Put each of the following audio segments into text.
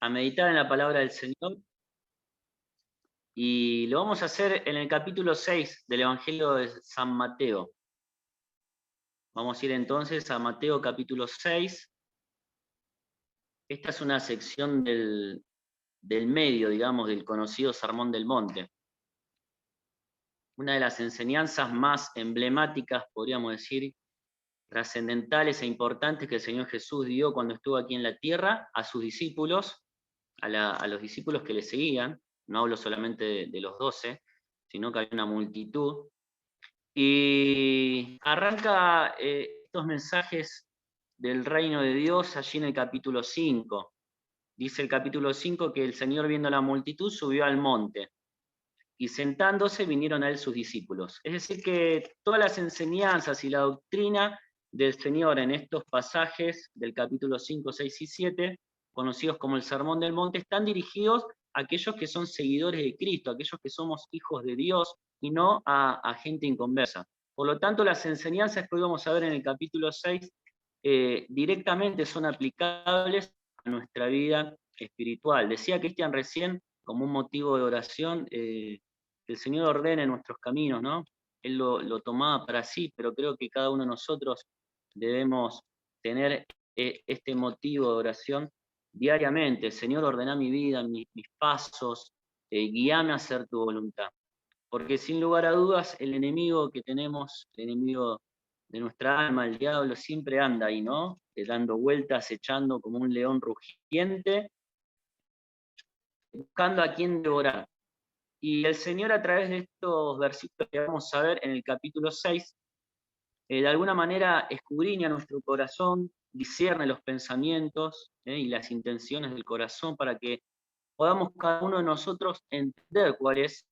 a meditar en la palabra del Señor y lo vamos a hacer en el capítulo 6 del Evangelio de San Mateo. Vamos a ir entonces a Mateo capítulo 6. Esta es una sección del medio, digamos, del conocido Sermón del Monte. Una de las enseñanzas más emblemáticas, podríamos decir, trascendentales e importantes que el Señor Jesús dio cuando estuvo aquí en la tierra a sus discípulos, a los discípulos que le seguían. No hablo solamente de los 12, sino que hay una multitud. Y arranca estos mensajes del reino de Dios allí en el capítulo 5. Dice el capítulo 5 que el Señor, viendo la multitud, subió al monte y sentándose vinieron a él sus discípulos. Es decir, que todas las enseñanzas y la doctrina del Señor en estos pasajes del capítulo 5, 6 y 7, conocidos como el Sermón del Monte, están dirigidos a aquellos que son seguidores de Cristo, a aquellos que somos hijos de Dios y no a gente inconversa. Por lo tanto, las enseñanzas que hoy vamos a ver en el capítulo 6 directamente son aplicables a nuestra vida espiritual. Decía Cristian recién, como un motivo de oración, que el Señor ordene nuestros caminos, ¿no? Él lo tomaba para sí, pero creo que cada uno de nosotros debemos tener este motivo de oración diariamente. Señor, ordena mi vida, mis pasos, guíame a hacer tu voluntad. Porque sin lugar a dudas, el enemigo que tenemos, el enemigo de nuestra alma, el diablo, siempre anda ahí, ¿no? Dando vueltas, echando como un león rugiente, buscando a quien devorar. Y el Señor, a través de estos versículos que vamos a ver en el capítulo 6, de alguna manera escudriña nuestro corazón, discierne los pensamientos y las intenciones del corazón para que podamos cada uno de nosotros entender cuál es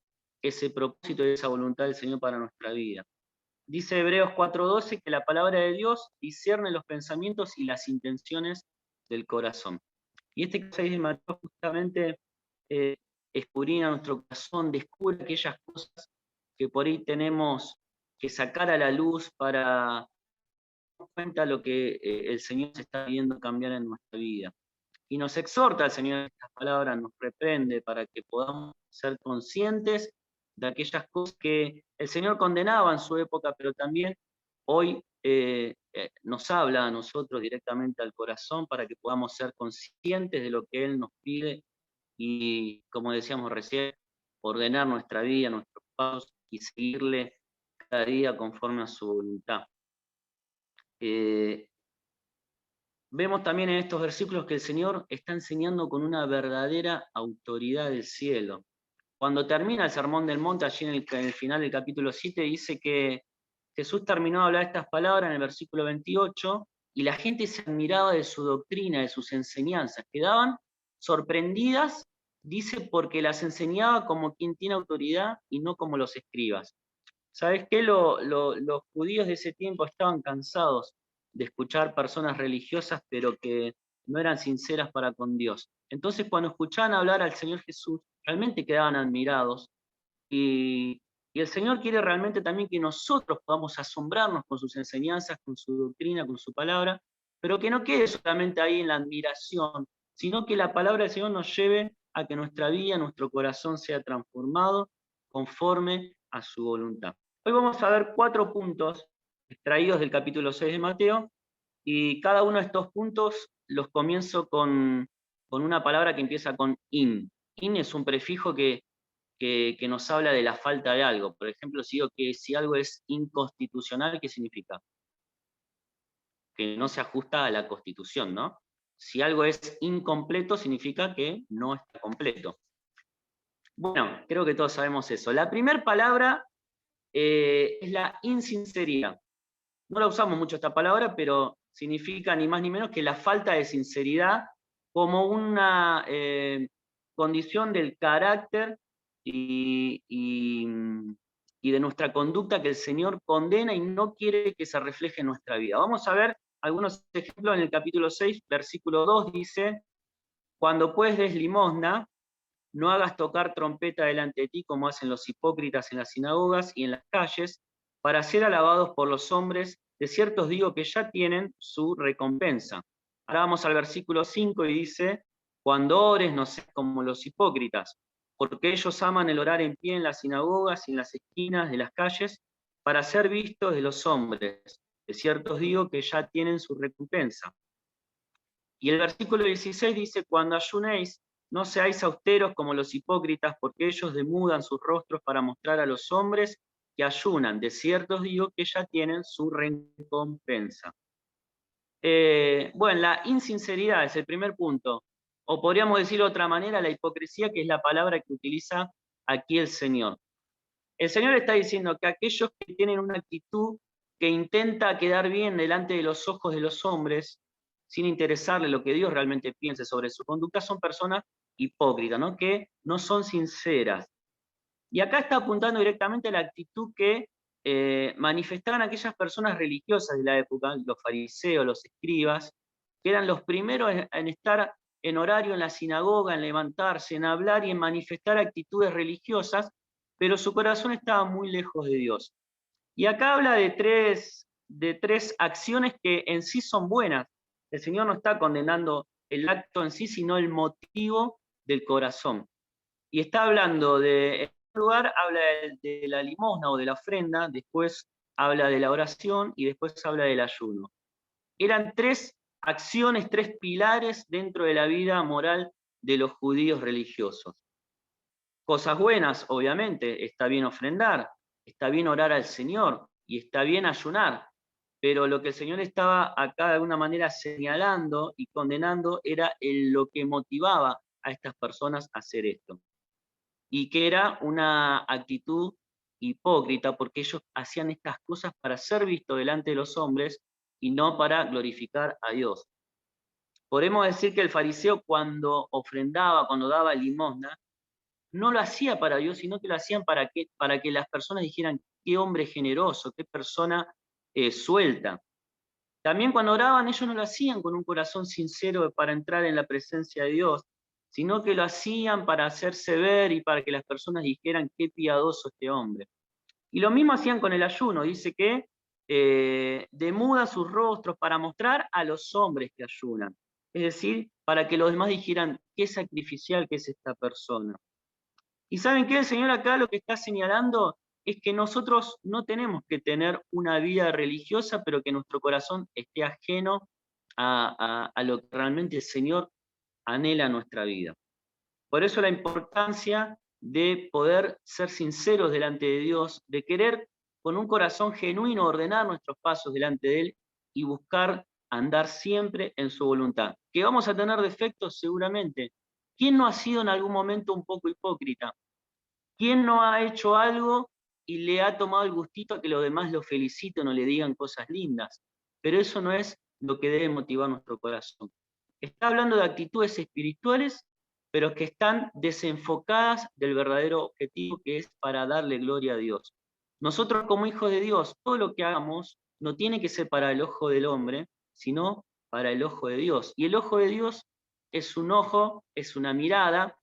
ese propósito y esa voluntad del Señor para nuestra vida. Dice Hebreos 4:12 que la palabra de Dios discierne los pensamientos y las intenciones del corazón. Y este 6 de Mateo justamente escudriña nuestro corazón, descubre aquellas cosas que por ahí tenemos que sacar a la luz para darnos cuenta de lo que el Señor se está viendo cambiar en nuestra vida. Y nos exhorta el Señor en estas palabras, nos reprende para que podamos ser conscientes de aquellas cosas que el Señor condenaba en su época, pero también hoy nos habla a nosotros directamente al corazón para que podamos ser conscientes de lo que Él nos pide y, como decíamos recién, ordenar nuestra vida, nuestros pasos y seguirle cada día conforme a su voluntad. Vemos también en estos versículos que el Señor está enseñando con una verdadera autoridad del cielo. Cuando termina el Sermón del Monte, allí en el final del capítulo 7, dice que Jesús terminó de hablar estas palabras en el versículo 28, y la gente se admiraba de su doctrina, de sus enseñanzas. Quedaban sorprendidas, dice, porque las enseñaba como quien tiene autoridad y no como los escribas. ¿Sabes qué? Los judíos de ese tiempo estaban cansados de escuchar personas religiosas, pero que no eran sinceras para con Dios. Entonces, cuando escuchaban hablar al Señor Jesús, realmente quedaban admirados. Y el Señor quiere realmente también que nosotros podamos asombrarnos con sus enseñanzas, con su doctrina, con su palabra, pero que no quede solamente ahí en la admiración, sino que la palabra del Señor nos lleve a que nuestra vida, nuestro corazón sea transformado conforme a su voluntad. Hoy vamos a ver 4 puntos extraídos del capítulo 6 de Mateo, y cada uno de estos puntos los comienzo con una palabra que empieza con in. In es un prefijo que nos habla de la falta de algo. Por ejemplo, si digo que si algo es inconstitucional, ¿qué significa? Que no se ajusta a la Constitución, ¿no? Si algo es incompleto, significa que no está completo. Bueno, creo que todos sabemos eso. La primera palabra es la insinceridad. No la usamos mucho esta palabra, pero significa ni más ni menos que la falta de sinceridad como una condición del carácter y de nuestra conducta que el Señor condena y no quiere que se refleje en nuestra vida. Vamos a ver algunos ejemplos en el capítulo 6, versículo 2, dice: cuando pues des limosna, no hagas tocar trompeta delante de ti como hacen los hipócritas en las sinagogas y en las calles, para ser alabados por los hombres. De cierto os digo que ya tienen su recompensa. Ahora vamos al versículo 5 y dice: Cuando ores, no seas como los hipócritas, porque ellos aman el orar en pie en las sinagogas y en las esquinas de las calles para ser vistos de los hombres. De cierto os digo que ya tienen su recompensa. Y el versículo 16 dice, cuando ayunéis, no seáis austeros como los hipócritas, porque ellos demudan sus rostros para mostrar a los hombres que ayunan. De cierto os digo que ya tienen su recompensa. Bueno, la insinceridad es el primer punto. O podríamos decirlo de otra manera, la hipocresía, que es la palabra que utiliza aquí el Señor. El Señor está diciendo que aquellos que tienen una actitud que intenta quedar bien delante de los ojos de los hombres, sin interesarle lo que Dios realmente piense sobre su conducta, son personas hipócritas, ¿no? Que no son sinceras. Y acá está apuntando directamente a la actitud que manifestaban aquellas personas religiosas de la época, los fariseos, los escribas, que eran los primeros en estar en horario en la sinagoga, en levantarse, en hablar y en manifestar actitudes religiosas, pero su corazón estaba muy lejos de Dios. Y acá habla de tres acciones que en sí son buenas. El Señor no está condenando el acto en sí, sino el motivo del corazón. Y está hablando de, en primer lugar, habla de la limosna o de la ofrenda, después habla de la oración y después habla del ayuno. Eran tres acciones, tres pilares dentro de la vida moral de los judíos religiosos. Cosas buenas, obviamente, está bien ofrendar, está bien orar al Señor y está bien ayunar, pero lo que el Señor estaba acá de alguna manera señalando y condenando era lo que motivaba a estas personas a hacer esto. Y que era una actitud hipócrita, porque ellos hacían estas cosas para ser vistos delante de los hombres y no para glorificar a Dios. Podemos decir que el fariseo cuando ofrendaba, cuando daba limosna, no lo hacía para Dios, sino que lo hacían para que las personas dijeran, qué hombre generoso, qué persona suelta. También cuando oraban, ellos no lo hacían con un corazón sincero para entrar en la presencia de Dios, sino que lo hacían para hacerse ver y para que las personas dijeran, qué piadoso este hombre. Y lo mismo hacían con el ayuno, dice que demuda sus rostros para mostrar a los hombres que ayunan. Es decir, para que los demás dijeran, qué sacrificial que es esta persona. Y ¿saben qué? El Señor acá lo que está señalando es que nosotros no tenemos que tener una vida religiosa, pero que nuestro corazón esté ajeno a lo que realmente el Señor anhela en nuestra vida. Por eso la importancia de poder ser sinceros delante de Dios, de querer con un corazón genuino ordenar nuestros pasos delante de Él y buscar andar siempre en su voluntad. ¿Que vamos a tener defectos? Seguramente. ¿Quién no ha sido en algún momento un poco hipócrita? ¿Quién no ha hecho algo y le ha tomado el gustito a que los demás lo feliciten o le digan cosas lindas? Pero eso no es lo que debe motivar nuestro corazón. Está hablando de actitudes espirituales, pero que están desenfocadas del verdadero objetivo, que es para darle gloria a Dios. Nosotros como hijos de Dios, todo lo que hagamos no tiene que ser para el ojo del hombre, sino para el ojo de Dios. Y el ojo de Dios es un ojo, es una mirada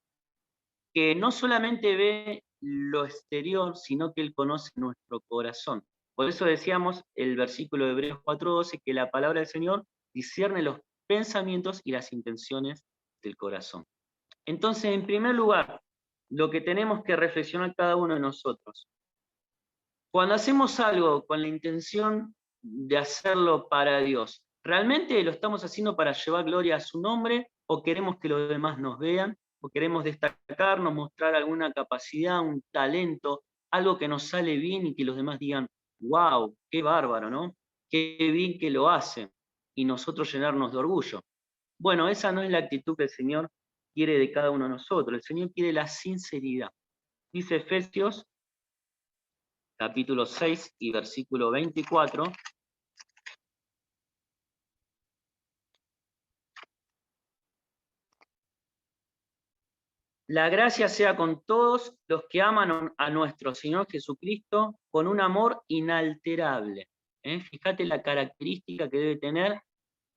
que no solamente ve lo exterior, sino que Él conoce nuestro corazón. Por eso decíamos el versículo de Hebreos 4:12, que la palabra del Señor discierne los pensamientos y las intenciones del corazón. Entonces, en primer lugar, lo que tenemos que reflexionar cada uno de nosotros, cuando hacemos algo con la intención de hacerlo para Dios, ¿realmente lo estamos haciendo para llevar gloria a su nombre o queremos que los demás nos vean o queremos destacarnos, mostrar alguna capacidad, un talento, algo que nos sale bien y que los demás digan, wow, qué bárbaro, ¿no? Qué bien que lo hace y nosotros llenarnos de orgullo? Bueno, esa no es la actitud que el Señor quiere de cada uno de nosotros. El Señor quiere la sinceridad. Dice Efesios capítulo 6 y versículo 24. La gracia sea con todos los que aman a nuestro Señor Jesucristo con un amor inalterable. Fíjate la característica que debe tener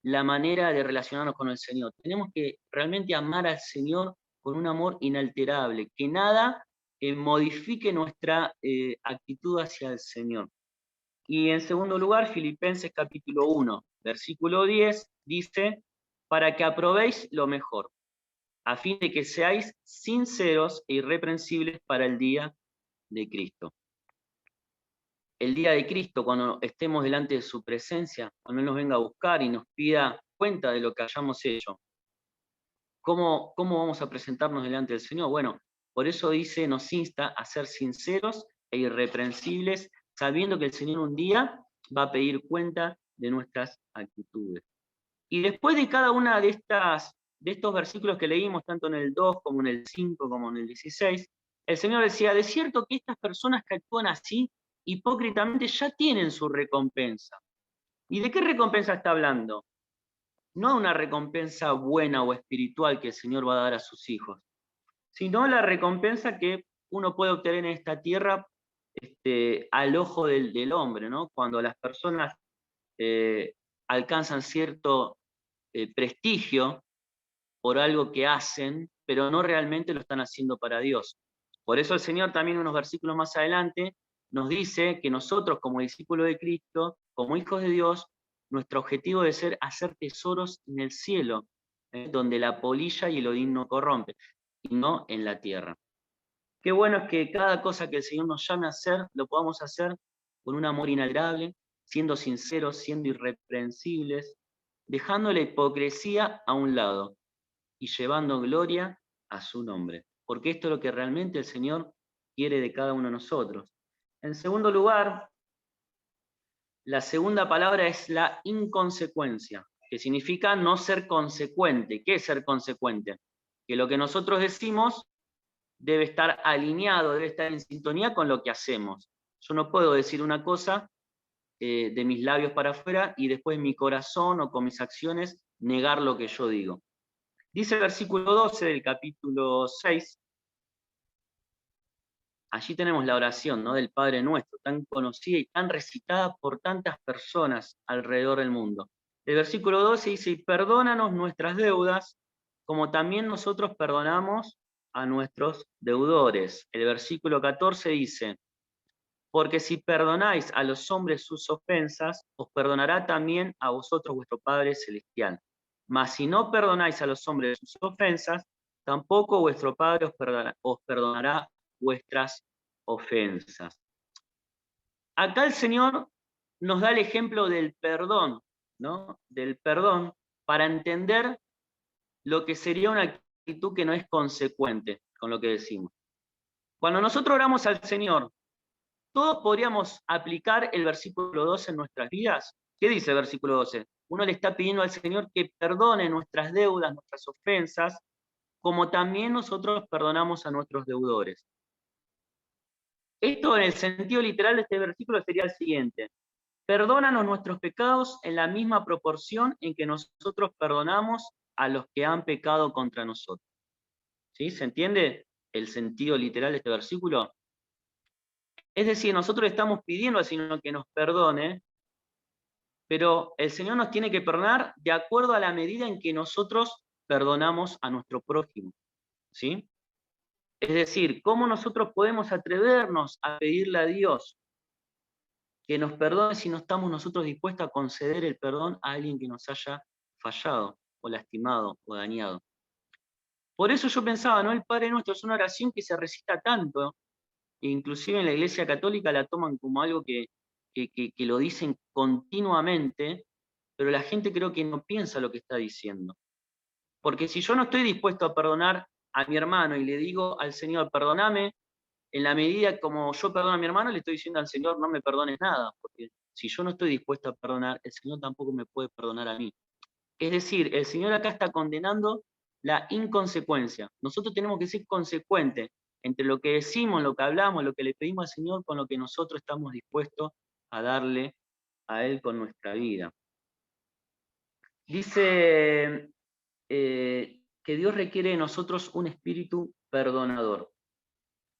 la manera de relacionarnos con el Señor. Tenemos que realmente amar al Señor con un amor inalterable, que nada modifique nuestra actitud hacia el Señor. Y en segundo lugar, Filipenses capítulo 1, versículo 10, dice, para que aprobéis lo mejor. a fin de que seáis sinceros e irreprensibles para el día de Cristo. El día de Cristo, cuando estemos delante de su presencia, cuando Él nos venga a buscar y nos pida cuenta de lo que hayamos hecho, ¿cómo vamos a presentarnos delante del Señor? Bueno, por eso dice, nos insta a ser sinceros e irreprensibles, sabiendo que el Señor un día va a pedir cuenta de nuestras actitudes. Y después de cada una de estos versículos que leímos, tanto en el 2 como en el 5 como en el 16, el Señor decía, de cierto que estas personas que actúan así, hipócritamente, ya tienen su recompensa. ¿Y de qué recompensa está hablando? No una recompensa buena o espiritual que el Señor va a dar a sus hijos, sino la recompensa que uno puede obtener en esta tierra al ojo del hombre, ¿no? Cuando las personas alcanzan cierto prestigio por algo que hacen, pero no realmente lo están haciendo para Dios. Por eso el Señor también unos versículos más adelante nos dice que nosotros como discípulos de Cristo, como hijos de Dios, nuestro objetivo debe ser hacer tesoros en el cielo, donde la polilla y el odín no corrompe, y no en la tierra. Qué bueno es que cada cosa que el Señor nos llame a hacer, lo podamos hacer con un amor inalterable, siendo sinceros, siendo irreprensibles, dejando la hipocresía a un lado y llevando gloria a su nombre. Porque esto es lo que realmente el Señor quiere de cada uno de nosotros. En segundo lugar, la segunda palabra es la inconsecuencia, que significa no ser consecuente. ¿Qué es ser consecuente? Que lo que nosotros decimos debe estar alineado, debe estar en sintonía con lo que hacemos. Yo no puedo decir una cosa de mis labios para afuera y después mi corazón o con mis acciones negar lo que yo digo. Dice el versículo 12 del capítulo 6, allí tenemos la oración, ¿no?, del Padre Nuestro, tan conocida y tan recitada por tantas personas alrededor del mundo. El versículo 12 dice, y perdónanos nuestras deudas, como también nosotros perdonamos a nuestros deudores. El versículo 14 dice, porque si perdonáis a los hombres sus ofensas, os perdonará también a vosotros vuestro Padre Celestial. Mas si no perdonáis a los hombres sus ofensas, tampoco vuestro Padre os perdonará vuestras ofensas. Acá el Señor nos da el ejemplo del perdón, ¿no? Del perdón para entender lo que sería una actitud que no es consecuente con lo que decimos. Cuando nosotros oramos al Señor, ¿todos podríamos aplicar el versículo 12 en nuestras vidas? ¿Qué dice el versículo 12? Uno le está pidiendo al Señor que perdone nuestras deudas, nuestras ofensas, como también nosotros perdonamos a nuestros deudores. Esto en el sentido literal de este versículo sería el siguiente. Perdónanos nuestros pecados en la misma proporción en que nosotros perdonamos a los que han pecado contra nosotros. ¿Sí? ¿Se entiende el sentido literal de este versículo? Es decir, nosotros estamos pidiendo al Señor que nos perdone, pero el Señor nos tiene que perdonar de acuerdo a la medida en que nosotros perdonamos a nuestro prójimo. ¿Sí? Es decir, ¿cómo nosotros podemos atrevernos a pedirle a Dios que nos perdone si no estamos nosotros dispuestos a conceder el perdón a alguien que nos haya fallado, o lastimado, o dañado? Por eso yo pensaba, ¿no? El Padre Nuestro es una oración que se recita tanto, e inclusive en la Iglesia Católica la toman como algo que lo dicen continuamente, pero la gente creo que no piensa lo que está diciendo. Porque si yo no estoy dispuesto a perdonar a mi hermano y le digo al Señor, perdóname, en la medida como yo perdono a mi hermano, le estoy diciendo al Señor, no me perdones nada, porque si yo no estoy dispuesto a perdonar, el Señor tampoco me puede perdonar a mí. Es decir, el Señor acá está condenando la inconsecuencia. Nosotros tenemos que ser consecuentes entre lo que decimos, lo que hablamos, lo que le pedimos al Señor, con lo que nosotros estamos dispuestos a darle a Él con nuestra vida. Dice que Dios requiere de nosotros un espíritu perdonador.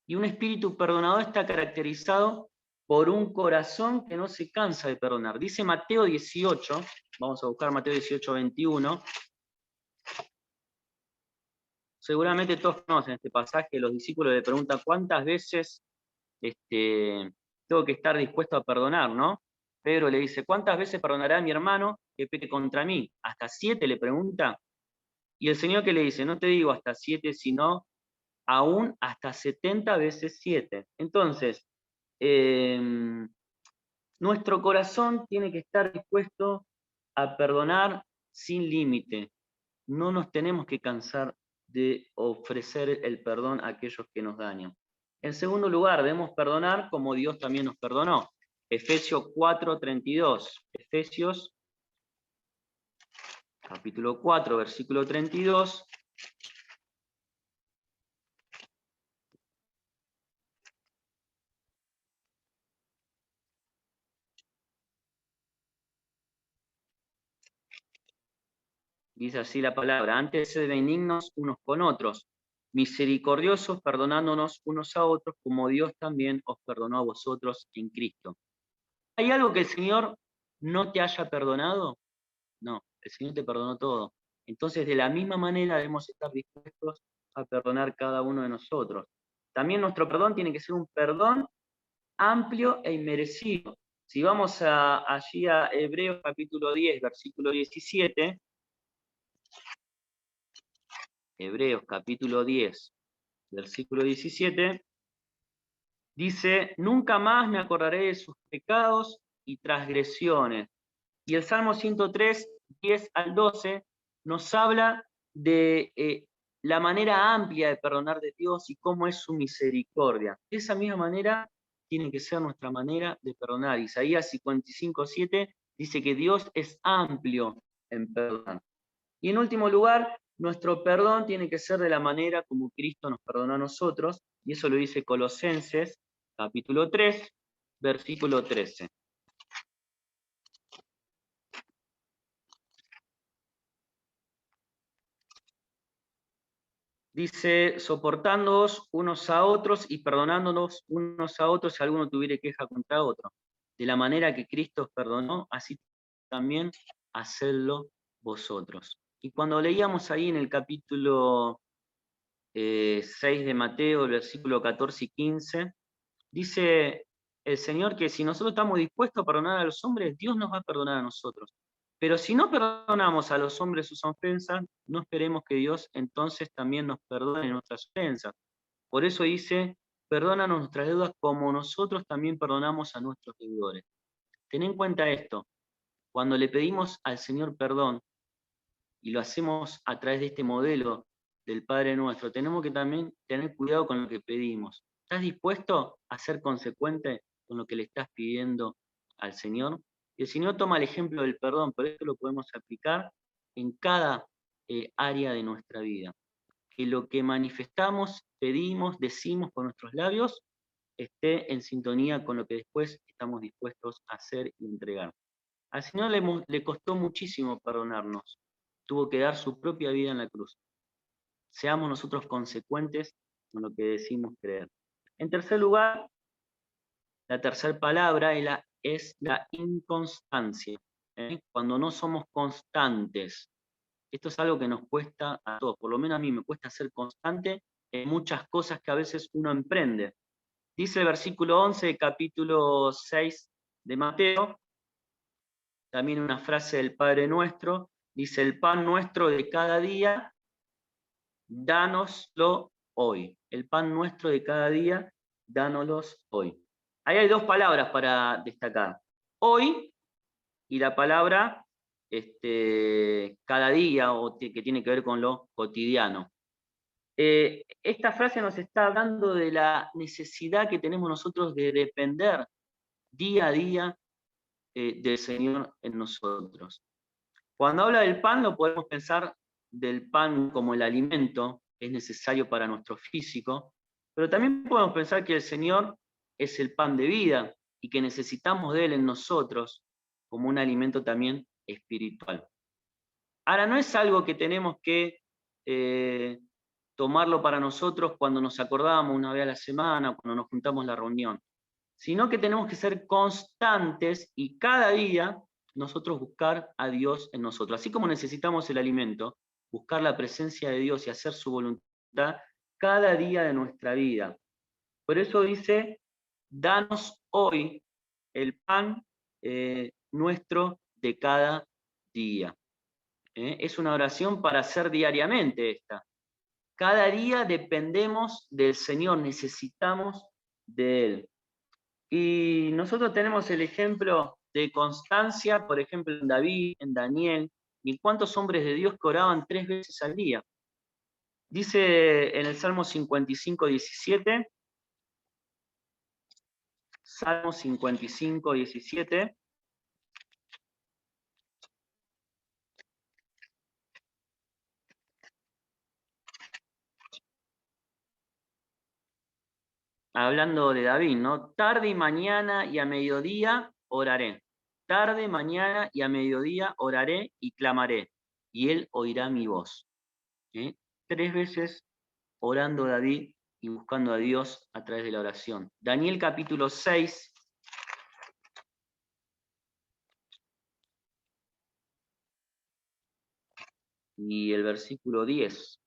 Y un espíritu perdonador está caracterizado por un corazón que no se cansa de perdonar. Dice Mateo 18, vamos a buscar Mateo 18, 21. Seguramente todos conocen este pasaje, los discípulos le preguntan cuántas veces tengo que estar dispuesto a perdonar, ¿no? Pedro le dice, ¿cuántas veces perdonará a mi hermano que peque contra mí? ¿Hasta 7 le pregunta? Y el Señor que le dice, no te digo hasta 7, sino aún hasta 70 veces 7. Entonces, nuestro corazón tiene que estar dispuesto a perdonar sin límite. No nos tenemos que cansar de ofrecer el perdón a aquellos que nos dañan. En segundo lugar, debemos perdonar como Dios también nos perdonó. Efesios 4:32. Efesios capítulo 4, versículo 32. Dice así la palabra: antes sed benignos unos con otros, misericordiosos, perdonándonos unos a otros, como Dios también os perdonó a vosotros en Cristo. ¿Hay algo que el Señor no te haya perdonado? No, el Señor te perdonó todo. Entonces, de la misma manera debemos estar dispuestos a perdonar cada uno de nosotros. También nuestro perdón tiene que ser un perdón amplio e inmerecido. Si vamos allí a Hebreos capítulo 10, versículo 17, Hebreos capítulo 10, versículo 17, dice, nunca más me acordaré de sus pecados y transgresiones. Y el Salmo 103, 10 al 12, nos habla de la manera amplia de perdonar de Dios y cómo es su misericordia. De esa misma manera tiene que ser nuestra manera de perdonar. Isaías 55, 7 dice que Dios es amplio en perdonar. Y en último lugar, nuestro perdón tiene que ser de la manera como Cristo nos perdonó a nosotros, y eso lo dice Colosenses capítulo 3, versículo 13. Dice, soportándoos unos a otros y perdonándonos unos a otros si alguno tuviere queja contra otro. De la manera que Cristo os perdonó, así también hacedlo vosotros. Y cuando leíamos ahí en el capítulo 6 de Mateo, el versículo 14 y 15, dice el Señor que si nosotros estamos dispuestos a perdonar a los hombres, Dios nos va a perdonar a nosotros. Pero si no perdonamos a los hombres sus ofensas, no esperemos que Dios entonces también nos perdone nuestras ofensas. Por eso dice, perdónanos nuestras deudas como nosotros también perdonamos a nuestros deudores. Ten en cuenta esto, cuando le pedimos al Señor perdón, y lo hacemos a través de este modelo del Padre Nuestro, tenemos que también tener cuidado con lo que pedimos. ¿Estás dispuesto a ser consecuente con lo que le estás pidiendo al Señor? Y el Señor toma el ejemplo del perdón, pero esto lo podemos aplicar en cada área de nuestra vida. Que lo que manifestamos, pedimos, decimos con nuestros labios, esté en sintonía con lo que después estamos dispuestos a hacer y entregar. Al Señor le costó muchísimo perdonarnos. Tuvo que dar su propia vida en la cruz. Seamos nosotros consecuentes con lo que decimos creer. En tercer lugar, la tercera palabra es la inconstancia. Cuando no somos constantes. Esto es algo que nos cuesta a todos, por lo menos a mí me cuesta ser constante en muchas cosas que a veces uno emprende. Dice el versículo 11, capítulo 6 de Mateo, también una frase del Padre Nuestro, dice, el pan nuestro de cada día, dánoslo hoy. El pan nuestro de cada día, dánoslos hoy. Ahí hay dos palabras para destacar. Hoy y la palabra cada día, o que tiene que ver con lo cotidiano. Esta frase nos está hablando de la necesidad que tenemos nosotros de depender día a día del Señor en nosotros. Cuando habla del pan, lo podemos pensar del pan como el alimento que es necesario para nuestro físico, pero también podemos pensar que el Señor es el pan de vida y que necesitamos de Él en nosotros como un alimento también espiritual. Ahora, no es algo que tenemos que tomarlo para nosotros cuando nos acordamos una vez a la semana, cuando nos juntamos la reunión, sino que tenemos que ser constantes y cada día nosotros buscar a Dios en nosotros. Así como necesitamos el alimento, buscar la presencia de Dios y hacer su voluntad cada día de nuestra vida. Por eso dice, danos hoy el pan nuestro de cada día. Es una oración para hacer diariamente esta. Cada día dependemos del Señor, necesitamos de Él. Y nosotros tenemos el ejemplo de constancia, por ejemplo, en David, en Daniel, y cuántos hombres de Dios que oraban 3 veces al día. Dice en el Salmo 55, 17, Salmo 55, 17, hablando de David, ¿no? Tarde y mañana y a mediodía oraré. Tarde, mañana y a mediodía oraré y clamaré, y él oirá mi voz. 3 veces orando David y buscando a Dios a través de la oración. Daniel capítulo 6. Y el versículo 10.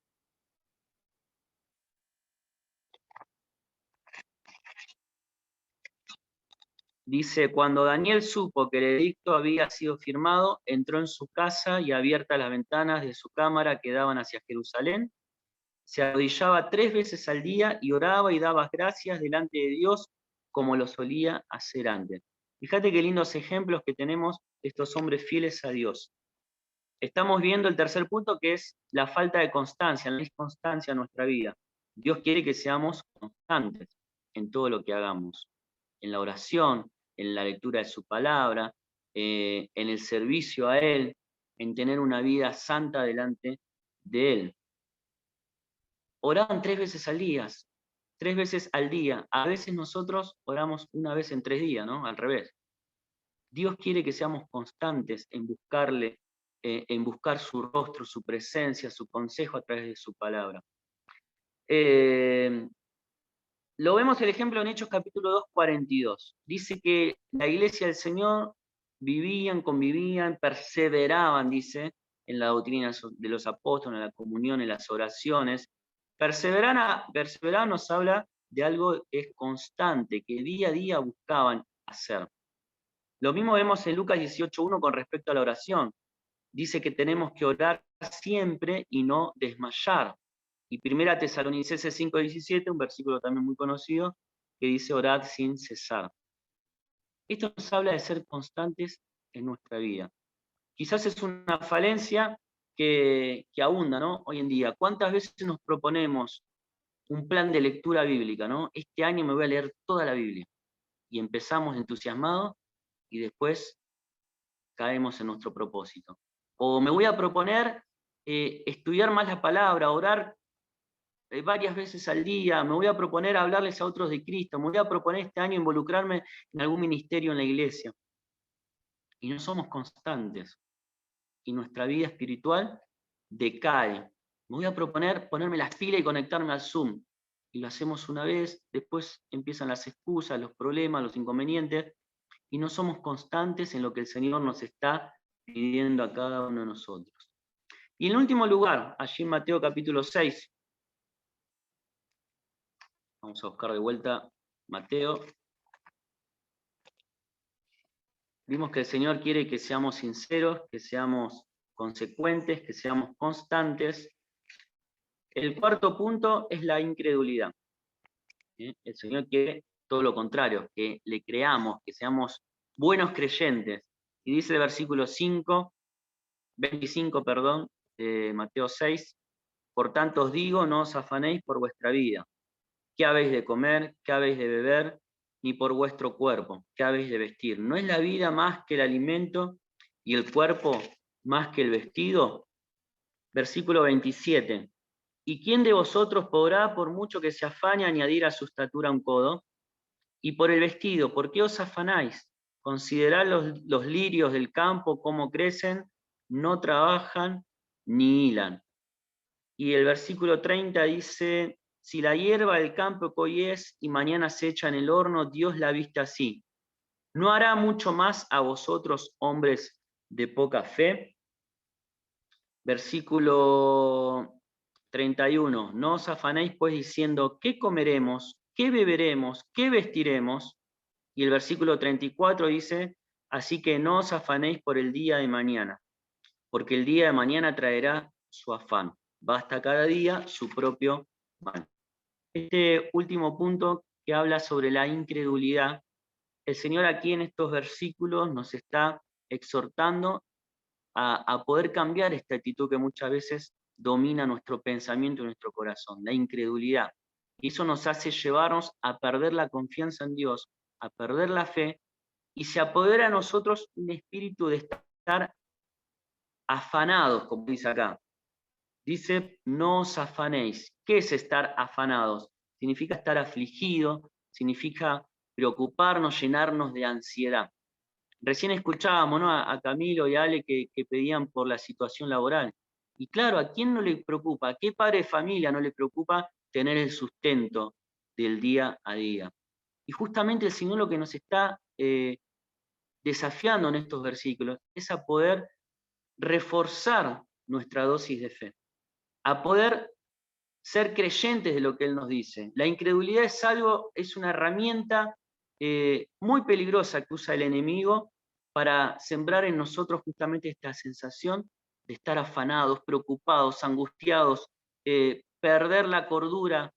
Dice, cuando Daniel supo que el edicto había sido firmado, entró en su casa y abiertas las ventanas de su cámara que daban hacia Jerusalén, se arrodillaba 3 veces al día y oraba y daba gracias delante de Dios como lo solía hacer antes. Fíjate qué lindos ejemplos que tenemos de estos hombres fieles a Dios. Estamos viendo el tercer punto, que es la falta de constancia, la inconstancia en nuestra vida. Dios quiere que seamos constantes en todo lo que hagamos, en la oración, en la lectura de su palabra, en el servicio a Él, en tener una vida santa delante de Él. Oraban 3 veces al día, 3 veces al día. A veces nosotros oramos una vez en 3 días, ¿no? Al revés. Dios quiere que seamos constantes en buscarle, en buscar su rostro, su presencia, su consejo a través de su palabra. Lo vemos el ejemplo en Hechos capítulo 2, 42. Dice que la iglesia del Señor vivían, convivían, perseveraban, dice, en la doctrina de los apóstoles, en la comunión, en las oraciones. Perseverar nos habla de algo que es constante, que día a día buscaban hacer. Lo mismo vemos en Lucas 18.1 con respecto a la oración. Dice que tenemos que orar siempre y no desmayar. Y 1 Tesalonicenses 5.17, un versículo también muy conocido, que dice orad sin cesar. Esto nos habla de ser constantes en nuestra vida. Quizás es una falencia que abunda, ¿no? Hoy en día. ¿Cuántas veces nos proponemos un plan de lectura bíblica, ¿no? Este año me voy a leer toda la Biblia. Y empezamos entusiasmados y después caemos en nuestro propósito. O me voy a proponer estudiar más la palabra, orar varias veces al día, me voy a proponer hablarles a otros de Cristo, me voy a proponer este año involucrarme en algún ministerio en la iglesia. Y no somos constantes. Y nuestra vida espiritual decae. Me voy a proponer ponerme las pilas y conectarme al Zoom. Y lo hacemos una vez, después empiezan las excusas, los problemas, los inconvenientes, y no somos constantes en lo que el Señor nos está pidiendo a cada uno de nosotros. Y en último lugar, allí en Mateo capítulo 6, vamos a buscar de vuelta Mateo. Vimos que el Señor quiere que seamos sinceros, que seamos consecuentes, que seamos constantes. El cuarto punto es la incredulidad. El Señor quiere todo lo contrario, que le creamos, que seamos buenos creyentes. Y dice el versículo 25, de Mateo 6, por tanto os digo, no os afanéis por vuestra vida. ¿Qué habéis de comer? ¿Qué habéis de beber? Ni por vuestro cuerpo. ¿Qué habéis de vestir? ¿No es la vida más que el alimento y el cuerpo más que el vestido? Versículo 27. ¿Y quién de vosotros podrá, por mucho que se afane, añadir a su estatura un codo? Y por el vestido, ¿por qué os afanáis? Considerad los lirios del campo, cómo crecen, no trabajan ni hilan. Y el versículo 30 dice, si la hierba del campo que hoy es y mañana se echa en el horno, Dios la viste así. ¿No hará mucho más a vosotros, hombres de poca fe? Versículo 31, no os afanéis pues diciendo, ¿qué comeremos? ¿Qué beberemos? ¿Qué vestiremos? Y el versículo 34 dice, así que no os afanéis por el día de mañana, porque el día de mañana traerá su afán. Basta cada día su propio mal. Este último punto que habla sobre la incredulidad, el Señor aquí en estos versículos nos está exhortando a poder cambiar esta actitud que muchas veces domina nuestro pensamiento y nuestro corazón, la incredulidad. Y eso nos hace llevarnos a perder la confianza en Dios, a perder la fe, y se apodera a nosotros un espíritu de estar afanados, como dice acá. Dice, no os afanéis. ¿Qué es estar afanados? Significa estar afligido, significa preocuparnos, llenarnos de ansiedad. Recién escuchábamos, ¿no?, a Camilo y a Ale que pedían por la situación laboral. Y claro, ¿a quién no le preocupa? ¿A qué padre de familia no le preocupa tener el sustento del día a día? Y justamente el Señor lo que nos está desafiando en estos versículos es a poder reforzar nuestra dosis de fe, a poder ser creyentes de lo que Él nos dice. La incredulidad es una herramienta muy peligrosa que usa el enemigo para sembrar en nosotros justamente esta sensación de estar afanados, preocupados, angustiados, perder la cordura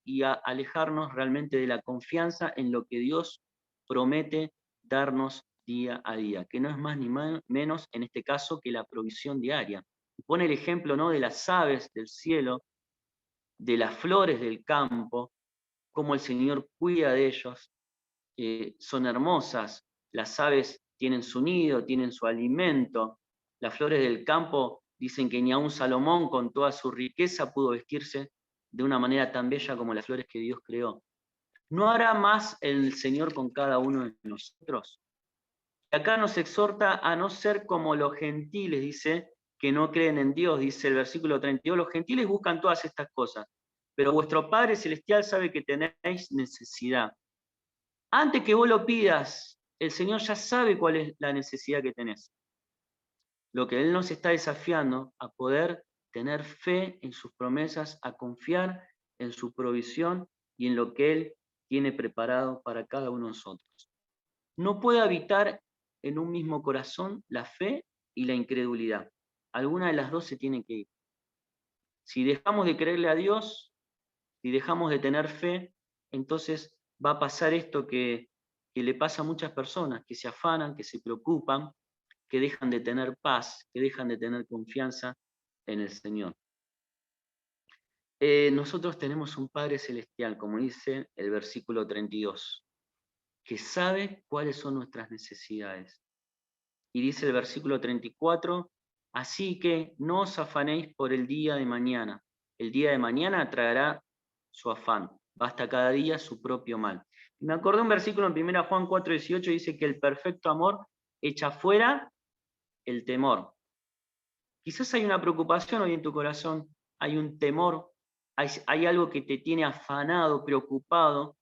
y alejarnos realmente de la confianza en lo que Dios promete darnos día a día, que no es más ni menos en este caso que la provisión diaria. Pone el ejemplo, ¿no?, de las aves del cielo, de las flores del campo, cómo el Señor cuida de ellos. Son hermosas, las aves tienen su nido, tienen su alimento, las flores del campo dicen que ni aun Salomón con toda su riqueza pudo vestirse de una manera tan bella como las flores que Dios creó. ¿No hará más el Señor con cada uno de nosotros? Acá nos exhorta a no ser como los gentiles, dice, que no creen en Dios, dice el versículo 32. Los gentiles buscan todas estas cosas, pero vuestro Padre Celestial sabe que tenéis necesidad. Antes que vos lo pidas, el Señor ya sabe cuál es la necesidad que tenés. Lo que Él nos está desafiando a poder tener fe en sus promesas, a confiar en su provisión y en lo que Él tiene preparado para cada uno de nosotros. No puede habitar en un mismo corazón la fe y la incredulidad. Alguna de las dos se tiene que ir. Si dejamos de creerle a Dios, si dejamos de tener fe, entonces va a pasar esto que le pasa a muchas personas, que se afanan, que se preocupan, que dejan de tener paz, que dejan de tener confianza en el Señor. Nosotros tenemos un Padre Celestial, como dice el versículo 32, que sabe cuáles son nuestras necesidades. Y dice el versículo 34, así que no os afanéis por el día de mañana. El día de mañana traerá su afán. Basta cada día su propio mal. Y me acordé un versículo en 1 Juan 4:18, dice que el perfecto amor echa fuera el temor. Quizás hay una preocupación hoy en tu corazón, hay un temor, hay algo que te tiene afanado, preocupado,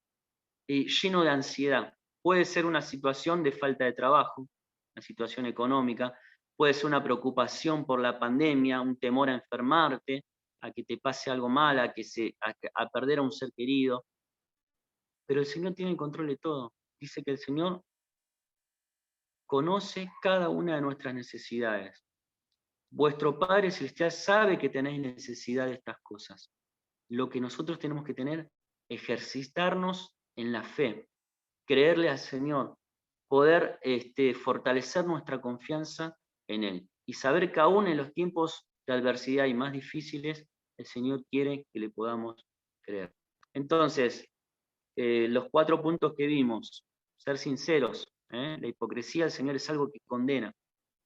lleno de ansiedad. Puede ser una situación de falta de trabajo, una situación económica, puede ser una preocupación por la pandemia, un temor a enfermarte, a que te pase algo mal, a perder a un ser querido. Pero el Señor tiene el control de todo. Dice que el Señor conoce cada una de nuestras necesidades. Vuestro Padre Celestial sabe que tenéis necesidad de estas cosas. Lo que nosotros tenemos que tener, ejercitarnos en la fe, creerle al Señor, poder fortalecer nuestra confianza en Él y saber que aún en los tiempos de adversidad y más difíciles, el Señor quiere que le podamos creer. Entonces, los 4 puntos que vimos, ser sinceros, la hipocresía del Señor es algo que condena,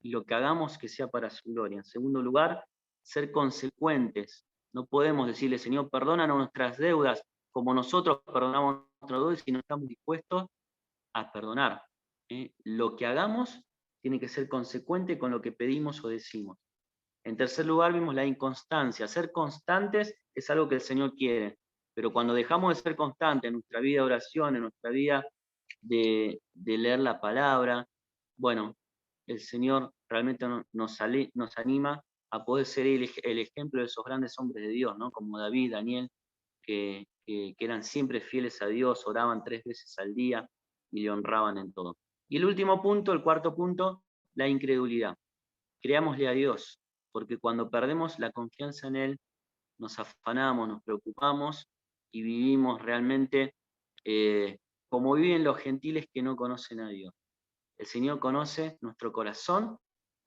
y lo que hagamos que sea para su gloria. En segundo lugar, ser consecuentes. No podemos decirle, Señor, perdónanos nuestras deudas como nosotros perdonamos nuestras deudas y no estamos dispuestos a perdonar. Lo que hagamos tiene que ser consecuente con lo que pedimos o decimos. En tercer lugar, vimos la inconstancia. Ser constantes es algo que el Señor quiere, pero cuando dejamos de ser constantes en nuestra vida de oración, en nuestra vida de leer la palabra, bueno, el Señor realmente nos anima a poder ser el ejemplo de esos grandes hombres de Dios, ¿no? Como David, Daniel, que eran siempre fieles a Dios, oraban 3 veces al día y le honraban en todo. Y el último punto, el cuarto punto, la incredulidad. creámosle a Dios, porque cuando perdemos la confianza en Él, nos afanamos, nos preocupamos y vivimos realmente como viven los gentiles que no conocen a Dios. El Señor conoce nuestro corazón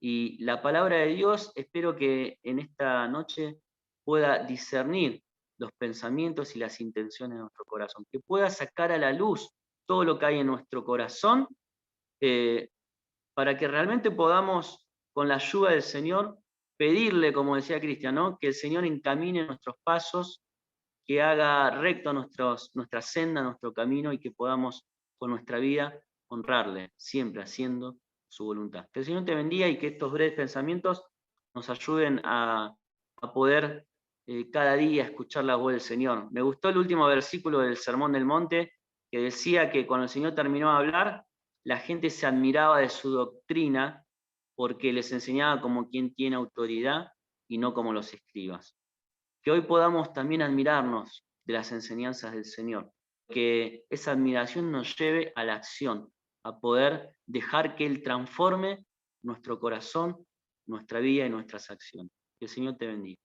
y la palabra de Dios espero que en esta noche pueda discernir los pensamientos y las intenciones de nuestro corazón, que pueda sacar a la luz todo lo que hay en nuestro corazón, eh, para que realmente podamos, con la ayuda del Señor, pedirle, como decía Cristian, ¿no? Que el Señor encamine nuestros pasos, que haga recto nuestra senda, nuestro camino y que podamos con nuestra vida honrarle, siempre haciendo su voluntad. Que el Señor te bendiga y que estos breves pensamientos nos ayuden a poder cada día escuchar la voz del Señor. Me gustó el último versículo del Sermón del Monte que decía que cuando el Señor terminó de hablar, la gente se admiraba de su doctrina porque les enseñaba como quien tiene autoridad y no como los escribas. Que hoy podamos también admirarnos de las enseñanzas del Señor, que esa admiración nos lleve a la acción, a poder dejar que Él transforme nuestro corazón, nuestra vida y nuestras acciones. Que el Señor te bendiga.